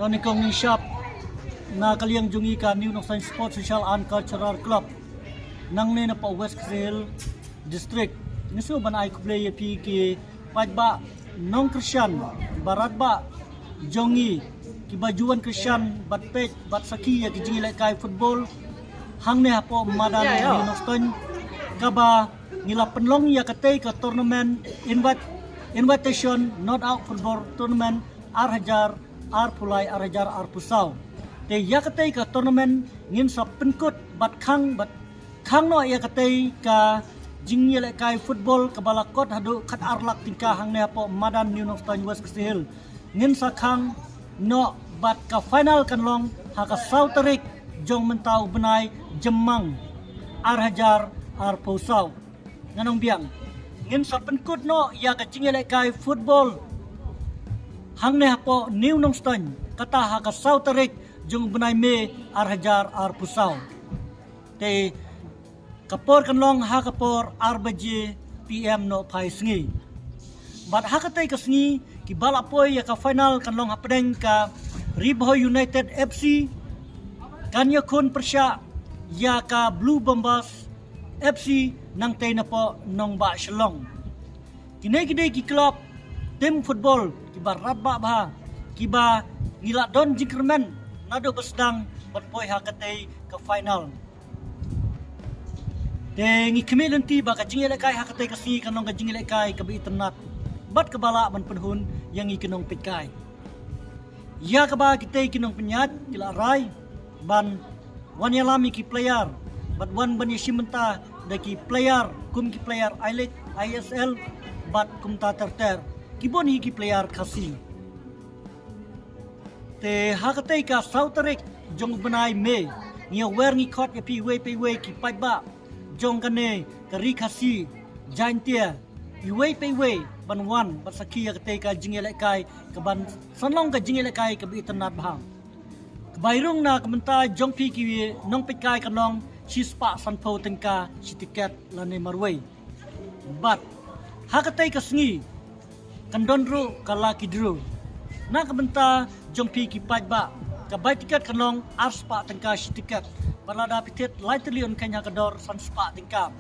Tony Kong ni shop na kaliang jungi ka New North Sports Social and Cultural Club nang ne na pa West Hill District. Niso ban ay kublay pi ki pajba non Christian barat ba jongi ki bajuan Christian bat pet bat saki ya ki jingi lai kai football hang ne hapo madan New North kaba ngila penlong ya katay ka tournament invitation not out football tournament Arhajar Arpulai Arhajar Arpusaw te ya katay ka tournament ngin sa penkut bat khang no ya katay ka jingi lai kai football kabalakot hadu khat arlak tingka hang ne hapo madan New North West Hill ngin sa khang no bat ka final kanlong haka Sautarik jong mentau benai Jemang Arhajar Arpusaw nganong biang ngin sa penkut no ya ka jingi lai kai football hang ne hapo New North kata haka Sautarik jong benai me Arhajar Arpusaw te kapor kanlong ha kapor RBG PM no pai sngi bat ha katay kasngi ki balapoy ya ka final kanlong hapdeng ka Ribhoy United FC kanya kun persya ya ka Blue Bombers FC nang tay na po nong ba Shalong kinay ki club tim football ki barat ba ki ba ngila don jingkermen nado basdang batpoy ha katay ka final Deng ikemelen ti baka jingi lekay hakatay kasi kanong ka jingi lekay kabi iternat bat kabala man penhun yang ikenong pitkay ya kaba kitay kinong penyat kila rai ban wan yalami ki player bat wan ban yasimenta daki player kum ki player ILEC ISL bat kum ta terter kibon hi ki player kasi te hakatay ka Sautarik jong benai me ngia wer ngi khot ya pi we ki paiba jong kane kari khasi jaintia iwei peiwei ban wan bat sakia kate ka jingi lekai ka ban sanlong ka jingi lekai ka bi internat bahang bairung na kamenta jong pi ki nong pikai kanong sispa sanpo tengka si tiket lane marwei bat hakate ka sngi kandonru kala kidru na kamenta jong pi ki pajba ka bai tiket kanong arspa tengka si tiket palada pitit lightly on kanya kador san spa tingkap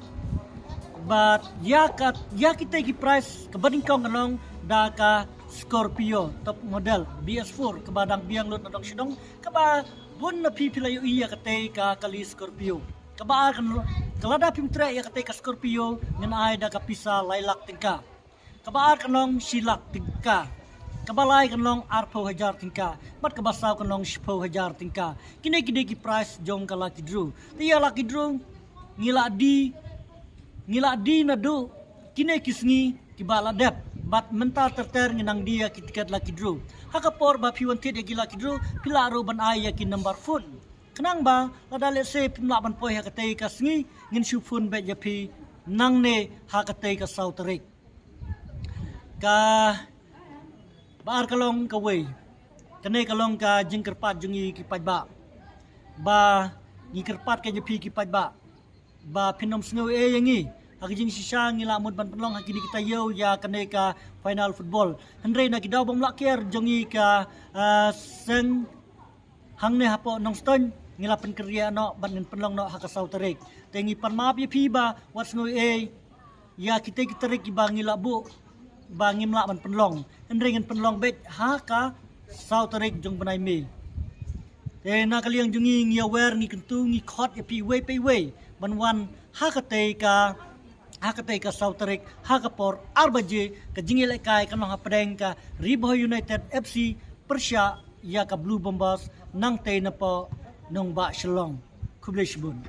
but ya kita ki price kabading kong anong da ka Scorpio top model BS4 kabadang biang lut nadong sidong kaba bun na pipilayo iya kate ka kali Scorpio kaba kan kalada pimtre ya kate ka Scorpio ngan ay da ka pisa laylak tingka kaba kanong silak tingka kabalay kanlong Arpo Hajar tingka mat kabasaw kanlong Shpo Hajar tingka kinay ki price jong ka Lucky Draw tiya Lucky Draw ngila di na do kinay kisngi kibala dep bat menta terter nginang dia kitikat Lucky Draw hakapor ba piwantit ya ki Lucky Draw pilaro ban ay ki number phone kenang ba ladale se pimla ban poy hakatay kasngi ngin phone bet yapi nang ne hakatay ka Sautarik ka baar kalong kaway kanay kalong ka jingkerpat jungi kipajba ba ngikirpat ka japi kipajba ba pinom sngaw yangi hakijing sisa ngilamod ban penlong hakini kita yaw ya kanay ka final football handray na kidaw bang lakir jungi ka seng hangne hapo nong ston ngilapan kerja no ban ngin penlong no haka Sautarik tengi pan maap yapi ba wats ngaw ya kita rik ba ngilabu bangim la man penlong enringen penlong bet haka Sautarik jong benai me te na kaliang jungi ngiawer ni kentu ngi khot ya pi we ban wan hakate ka Sautarik hakapor arbaje ka jingi lekai kanong hapdeng ka Ribhoy United FC Persya ya ka Blue Bombers nang te na po nong ba Shalong kubleshbun